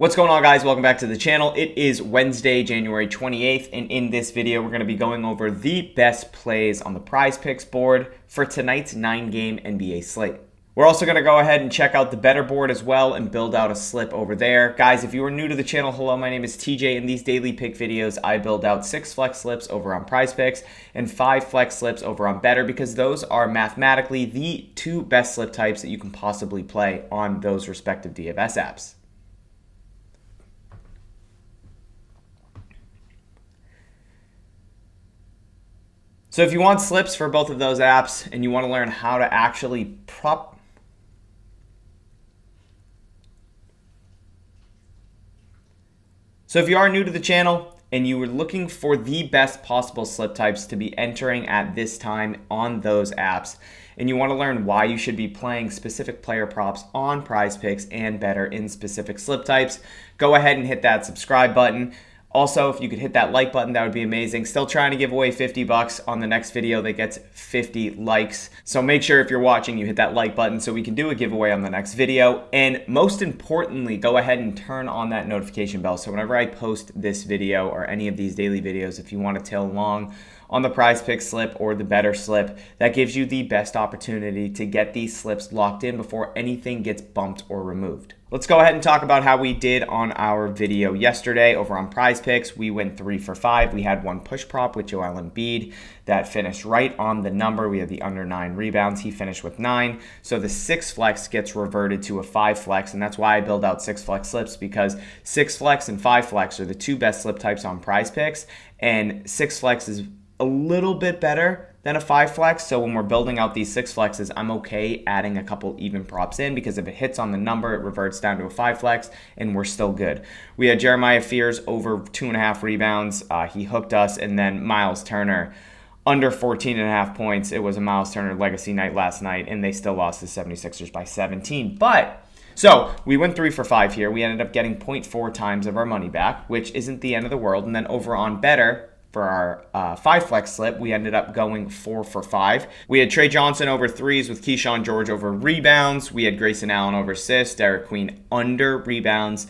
What's going on, guys? Welcome back to the channel. It is Wednesday, January 28th, and in this video, we're going to be going over the best plays on the PrizePicks board for tonight's 9-game NBA slate. We're also going to go ahead and check out the Betr board as well and build out a slip over there. Guys, if you are new to the channel, hello, my name is TJ. In these daily pick videos, I build out 6 flex slips over on PrizePicks and 5 flex slips over on Betr because those are mathematically the 2 best slip types that you can possibly play on those respective DFS apps. So if you want slips for both of those apps and you want to learn how to actually So if you are new to the channel and you were looking for the best possible slip types to be entering at this time on those apps, and you want to learn why you should be playing specific player props on PrizePicks and Betr in specific slip types, go ahead and hit that subscribe button. Also, if you could hit that like button, that would be amazing. Still trying to give away 50 bucks on the next video that gets 50 likes. So make sure if you're watching, you hit that like button so we can do a giveaway on the next video. And most importantly, go ahead and turn on that notification bell. So whenever I post this video or any of these daily videos, if you want to tail along on the PrizePicks slip or the Betr slip, that gives you the best opportunity to get these slips locked in before anything gets bumped or removed. Let's go ahead and talk about how we did on our video yesterday over on PrizePicks. We went 3 for 5. We had one push prop with Joel Embiid that finished right on the number. We had the under 9 rebounds. He finished with 9. So the 6 flex gets reverted to a 5 flex, and that's why I build out 6 flex slips, because 6 flex and 5 flex are the 2 best slip types on PrizePicks, and 6 flex is a little bit better than a 5 flex. So when we're building out these 6 flexes, I'm okay adding a couple even props in, because if it hits on the number, it reverts down to a 5 flex and we're still good. We had Jeremiah Fears over 2.5 rebounds. He hooked us. And then Miles Turner under 14.5 points. It was a Miles Turner legacy night last night, and they still lost the 76ers by 17. So we went 3 for 5 here. We ended up getting 0.4 times of our money back, which isn't the end of the world. And then over on Betr, for our 5 flex slip, we ended up going 4 for 5. We had Trey Johnson over 3s with Keyshawn George over rebounds. We had Grayson Allen over assists, Derek Queen under rebounds,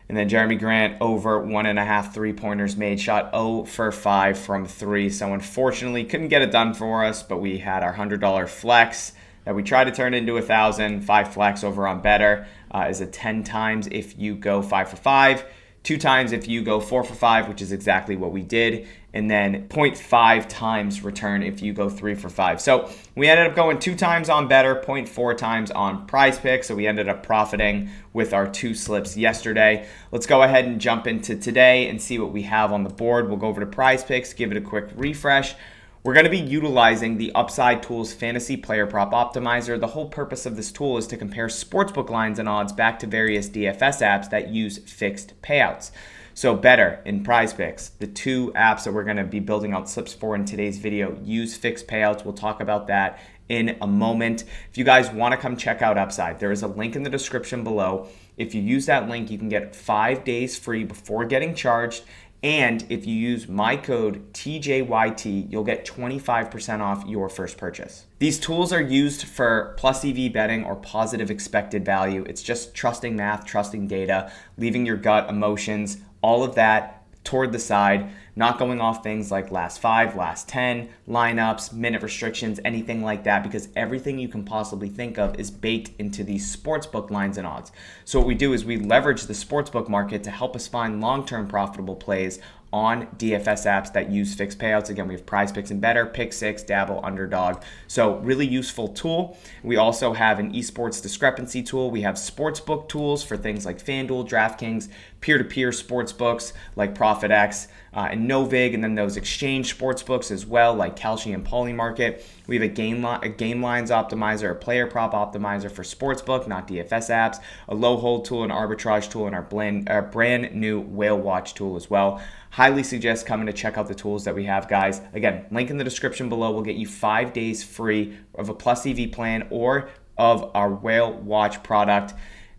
and then Jeremy Grant over 1.5 3-pointers made. Shot 0 for 5 from 3. So unfortunately couldn't get it done for us, but we had our $100 flex that we tried to turn into 1,000. 5 flex over on Betr is a 10 times if you go 5 for 5. 2 times if you go 4 for 5, which is exactly what we did, and then 0.5 times return if you go 3 for 5. So we ended up going 2 times on Betr, 0.4 times on PrizePicks, so we ended up profiting with our 2 slips yesterday. Let's go ahead and jump into today and see what we have on the board. We'll go over to PrizePicks, give it a quick refresh. We're going to be utilizing the Upside Tools Fantasy Player Prop Optimizer. The whole purpose of this tool is to compare sportsbook lines and odds back to various DFS apps that use fixed payouts. So Betr and PrizePicks, the 2 apps that we're going to be building out slips for in today's video, use fixed payouts. We'll talk about that in a moment. If you guys want to come check out Upside, there is a link in the description below. If you use that link, you can get 5 days free before getting charged. And if you use my code TJYT, you'll get 25% off your first purchase. These tools are used for plus EV betting or positive expected value. It's just trusting math, trusting data, leaving your gut, emotions, all of that toward the side, not going off things like last 5, last 10, lineups, minute restrictions, anything like that, because everything you can possibly think of is baked into these sportsbook lines and odds. So what we do is we leverage the sportsbook market to help us find long-term profitable plays on DFS apps that use fixed payouts. Again, we have PrizePicks and Betr, Pick 6, Dabble, Underdog. So really useful tool. We also have an esports discrepancy tool. We have sportsbook tools for things like FanDuel, DraftKings, peer-to-peer sportsbooks like ProfitX, and Novig, and then those exchange sportsbooks as well, like Kalshi and Polymarket. We have a game lines optimizer, a player prop optimizer for sportsbook, not DFS apps, a low hold tool, an arbitrage tool, and our brand new whale watch tool as well. Highly suggest coming to check out the tools that we have, guys. Again, link in the description below will get you 5 days free of a plus EV plan or of our whale watch product.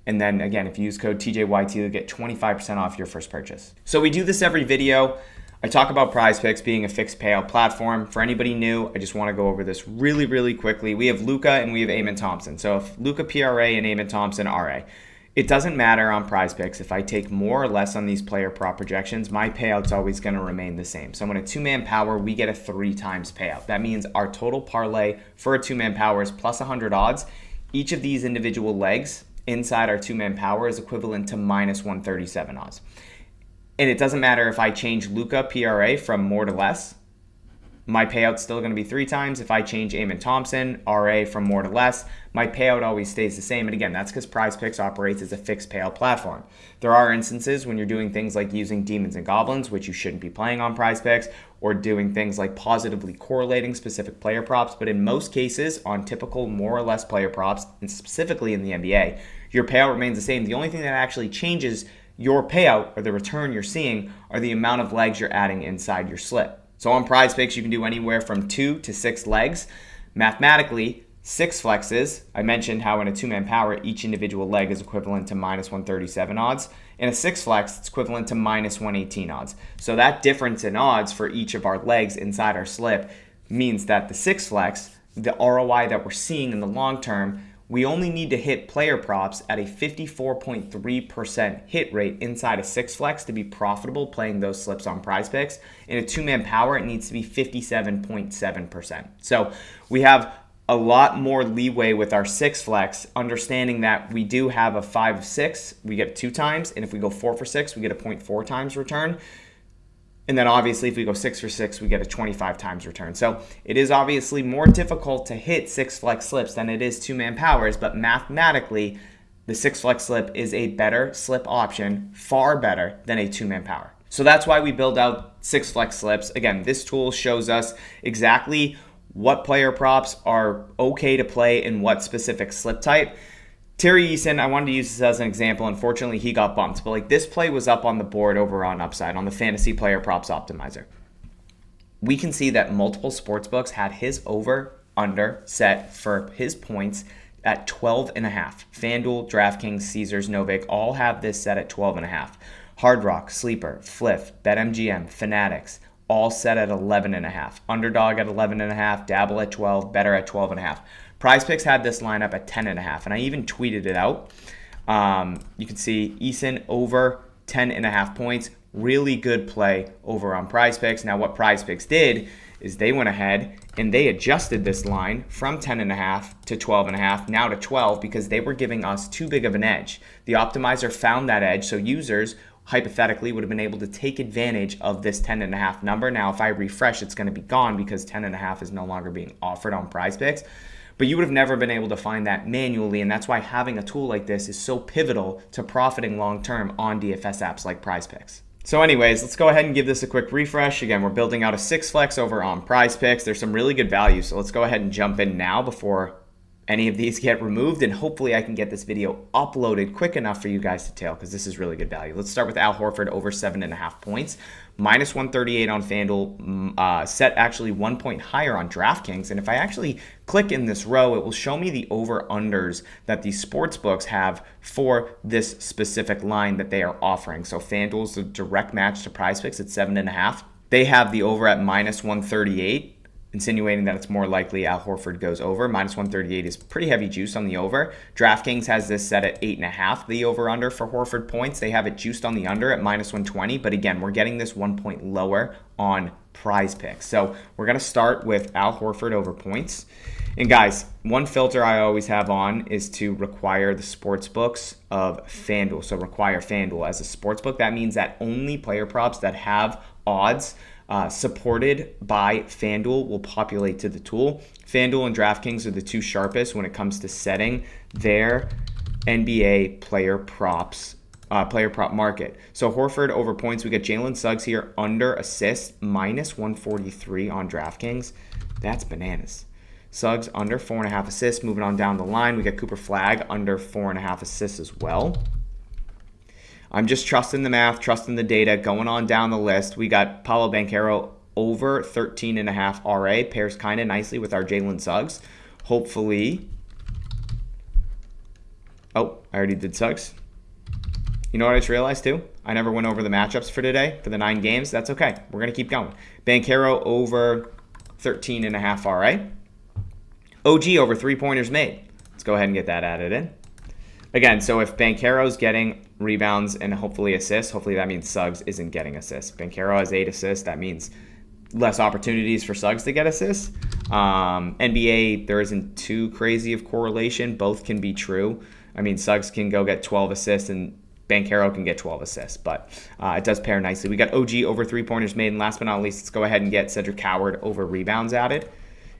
And then again, if you use code TJYT, you'll get 25% off your first purchase. So we do this every video. I talk about PrizePicks being a fixed payout platform. For anybody new, I just want to go over this really quickly. We have Luka and we have Eamon Thompson. So if Luka PRA and Eamon Thompson RA. It doesn't matter on PrizePicks. If I take more or less on these player prop projections, my payout's always going to remain the same. So in a two-man power, we get a 3 times payout. That means our total parlay for a two-man power is plus 100 odds. Each of these individual legs inside our two-man power is equivalent to minus 137 odds. And it doesn't matter if I change Luka PRA from more to less. My payout's still going to be 3 times. If I change Eamon Thompson, RA from more to less, my payout always stays the same. And again, that's because PrizePicks operates as a fixed payout platform. There are instances when you're doing things like using Demons and Goblins, which you shouldn't be playing on PrizePicks, or doing things like positively correlating specific player props. But in most cases, on typical more or less player props, and specifically in the NBA, your payout remains the same. The only thing that actually changes your payout or the return you're seeing are the amount of legs you're adding inside your slip. So on PrizePicks, you can do anywhere from 2 to 6 legs. Mathematically, 6 flexes. I mentioned how in a two-man power, each individual leg is equivalent to minus 137 odds. In a 6 flex, it's equivalent to minus 118 odds. So that difference in odds for each of our legs inside our slip means that the 6 flex, the ROI that we're seeing in the long term, we only need to hit player props at a 54.3% hit rate inside a 6 flex to be profitable playing those slips on PrizePicks. In a two-man power, it needs to be 57.7%. So we have a lot more leeway with our 6 flex, understanding that we do have a 5 of 6, we get 2 times, and if we go 4 for 6, we get a 0.4 times return. And then obviously if we go 6 for 6, we get a 25 times return. So it is obviously more difficult to hit 6 flex slips than it is two-man powers, but mathematically, the 6 flex slip is a better slip option, far better than a two-man power. So that's why we build out 6 flex slips. Again, this tool shows us exactly what player props are okay to play in what specific slip type. Terry Eason, I wanted to use this as an example. Unfortunately, he got bumped. But like this play was up on the board over on Upside on the Fantasy Player Props Optimizer. We can see that multiple sportsbooks had his over-under set for his points at 12.5. FanDuel, DraftKings, Caesars, Novik all have this set at 12.5. Hard Rock, Sleeper, Fliff, BetMGM, Fanatics, all set at 11.5. Underdog at 11.5, Dabble at 12, Better at 12.5. PrizePicks had this lineup at 10.5, and I even tweeted it out. You can see Eason over 10.5 points. Really good play over on PrizePicks. Now, what PrizePicks did is they went ahead and they adjusted this line from 10.5 to 12.5, now to 12, because they were giving us too big of an edge. The optimizer found that edge, so users hypothetically would have been able to take advantage of this 10.5 number. Now, if I refresh, it's going to be gone because 10.5 is no longer being offered on PrizePicks. But you would have never been able to find that manually, and that's why having a tool like this is so pivotal to profiting long-term on DFS apps like PrizePicks. So anyways, let's go ahead and give this a quick refresh. Again, we're building out a 6 flex over on PrizePicks. There's some really good value, so let's go ahead and jump in now before any of these get removed, and hopefully I can get this video uploaded quick enough for you guys to tail, because this is really good value. Let's start with Al Horford over 7.5 points. Minus 138 on FanDuel, set actually 1 point higher on DraftKings. And if I actually click in this row, it will show me the over-unders that these sports books have for this specific line that they are offering. So FanDuel's a direct match to PrizePicks at 7.5. They have the over at minus 138. Insinuating that it's more likely Al Horford goes over. Minus 138 is pretty heavy juice on the over. DraftKings has this set at 8.5, the over-under for Horford points. They have it juiced on the under at minus 120, but again, we're getting this 1 point lower on PrizePicks. So we're going to start with Al Horford over points. And guys, one filter I always have on is to require the sports books of FanDuel. So require FanDuel as a sports book. That means that only player props that have odds supported by FanDuel will populate to the tool. FanDuel and DraftKings are the two sharpest when it comes to setting their NBA player prop market. So Horford over points, we get Jalen Suggs here under assists, minus 143 on DraftKings. That's bananas. Suggs under 4.5 assists. Moving on down the line, we get Cooper Flagg under 4.5 assists as well. I'm just trusting the math, trusting the data. Going on down the list, we got Paolo Banchero over 13.5 RA. Pairs kind of nicely with our Jalen Suggs. Hopefully. Oh, I already did Suggs. You know what I just realized too? I never went over the matchups for today, for the 9 games. That's okay. We're going to keep going. Banchero over 13.5 RA. OG over 3-pointers made. Let's go ahead and get that added in. Again, so if Banchero's getting rebounds and hopefully assists, hopefully that means Suggs isn't getting assists. Banchero has 8 assists. That means less opportunities for Suggs to get assists. NBA, there isn't too crazy of correlation. Both can be true. I mean, Suggs can go get 12 assists and Banchero can get 12 assists, but it does pair nicely. We got OG over 3-pointers made, and last but not least, let's go ahead and get Cedric Howard over rebounds added.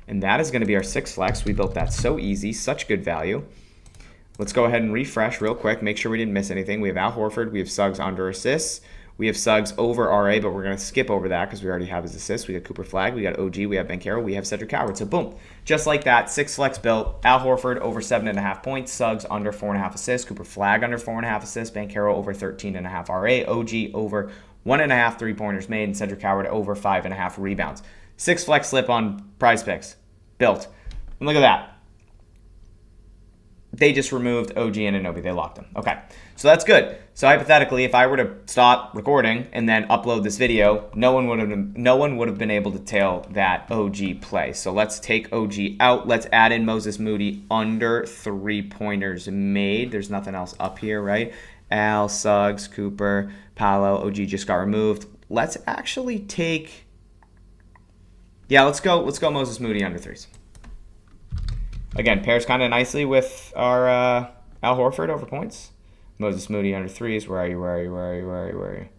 And that is going to be our 6 flex. We built that so easy, such good value. Let's go ahead and refresh real quick, make sure we didn't miss anything. We have Al Horford, we have Suggs under assists. We have Suggs over RA, but we're going to skip over that because we already have his assists. We got Cooper Flag, we got OG, we have Banchero, we have Cedric Howard. So boom, just like that, 6 flex built. Al Horford over 7.5 points, Suggs under 4.5 assists, Cooper Flag under 4.5 assists, Banchero over 13.5 RA, OG over 1.5 3-pointers made, and Cedric Howard over 5.5 rebounds. 6 flex slip on PrizePicks built. And look at that. They just removed OG and Anunoby. They locked them. Okay, so that's good. So hypothetically, if I were to stop recording and then upload this video, no one would have been able to tail that OG play. So let's take OG out. Let's add in Moses Moody under 3-pointers made. There's nothing else up here, right? Al, Suggs, Cooper, Paolo, OG just got removed. Let's actually take. Yeah, let's go Moses Moody under 3s. Again, pairs kind of nicely with our Al Horford over points. Moses Moody under 3s. Where are you?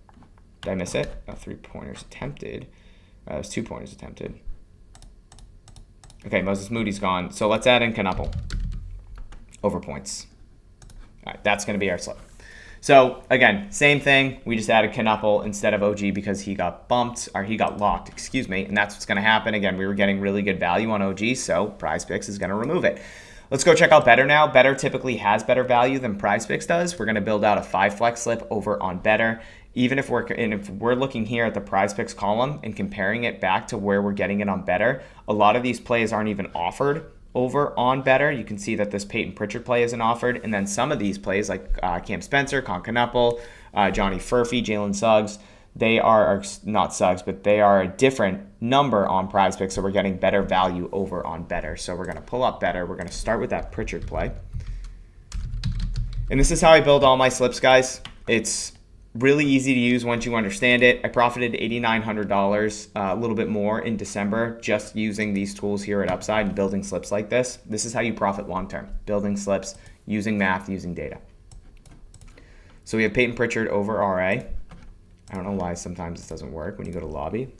Did I miss it? Oh, 3-pointers attempted. It was 2-pointers attempted. Okay, Moses Moody's gone. So let's add in Knuppel over points. All right, that's going to be our slip. So again, same thing. We just added Knuppel instead of OG because he got bumped, or he got locked, excuse me. And that's what's going to happen. Again, we were getting really good value on OG, so PrizePicks is going to remove it. Let's go check out Betr now. Betr typically has better value than PrizePicks does. We're going to build out a 5 flex slip over on Betr. Even if we're looking here at the PrizePicks column and comparing it back to where we're getting it on Betr, a lot of these plays aren't even offered over on Betr. You can see that this Peyton Pritchard play isn't offered, and then some of these plays like Cam Spencer, Knuppel, Johnny Furphy, Jalen Suggs, they are not Suggs, but they are a different number on PrizePicks, so we're getting better value over on Betr. So we're going to pull up Betr. We're going to start with that Pritchard play. And this is how I build all my slips, guys. It's really easy to use once you understand it. I profited $8,900, a little bit more in December, just using these tools here at Upside and building slips like this. This is how you profit long-term, building slips, using math, using data. So we have Peyton Pritchard over RA. I don't know why sometimes this doesn't work when you go to lobby.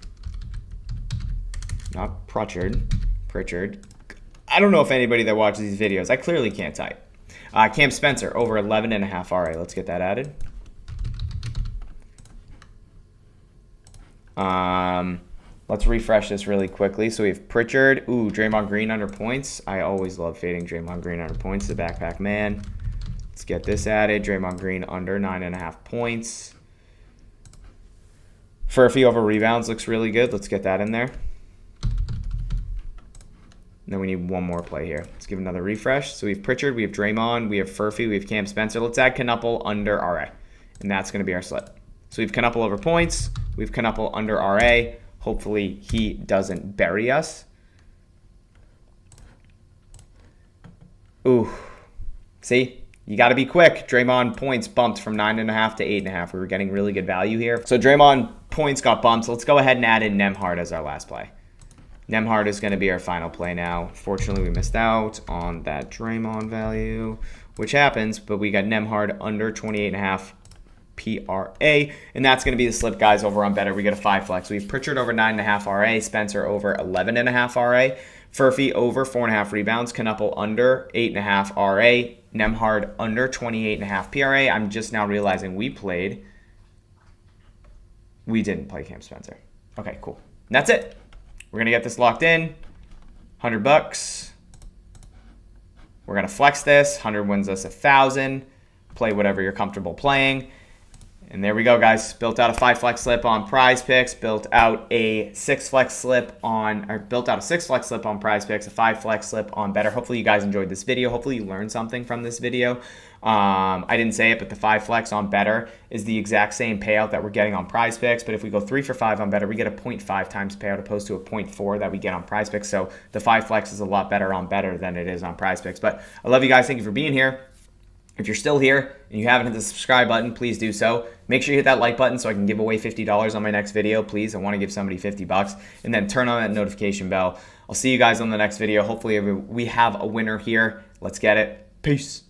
Not Pritchard. I don't know if anybody that watches these videos, I clearly can't type. Cam Spencer over 11.5 RA. Let's get that added. Let's refresh this really quickly. So we have Pritchard. Ooh, Draymond Green under points. I always love fading Draymond Green under points, the backpack man. Let's get this added. Draymond Green under 9.5 points. Furphy over rebounds looks really good. Let's get that in there. And then we need one more play here. Let's give another refresh. So we have Pritchard, we have Draymond, we have Furphy, we have Cam Spencer. Let's add Knuppel under RA. And that's going to be our slip. So we have Knuppel over points. We have Knuppel under RA. Hopefully he doesn't bury us. Ooh. See? You got to be quick. Draymond points bumped from 9.5 to 8.5. We were getting really good value here. So Draymond points got bumped. So let's go ahead and add in Nembhard as our last play. Nembhard is going to be our final play now. Fortunately, we missed out on that Draymond value, which happens, but we got Nembhard under 28.5 PRA, and that's going to be the slip, guys, over on Betr. We get a 5 flex. We have Pritchard over 9.5 RA, Spencer over 11.5 RA, Furphy over 4.5 rebounds, Knuppel under 8.5 RA, Nembhard under 28.5 PRA. I'm just now realizing we didn't play Cam Spencer. Okay, cool. And that's it. We're going to get this locked in. $100. We're going to flex this. 100 wins us 1,000. Play whatever you're comfortable playing. And there we go, guys. Built out a 5 flex slip on PrizePicks. Built out a 6 flex slip on PrizePicks. A 5 flex slip on Betr. Hopefully you guys enjoyed this video. Hopefully you learned something from this video. I didn't say it, but the 5 flex on Betr is the exact same payout that we're getting on PrizePicks. But if we go 3 for 5 on Betr, we get a 0.5 times payout opposed to a 0.4 that we get on PrizePicks. So the 5 flex is a lot better on Betr than it is on PrizePicks. But I love you guys. Thank you for being here. If you're still here and you haven't hit the subscribe button, please do so. Make sure you hit that like button so I can give away $50 on my next video. Please, I want to give somebody $50. And then turn on that notification bell. I'll see you guys on the next video. Hopefully we have a winner here. Let's get it. Peace.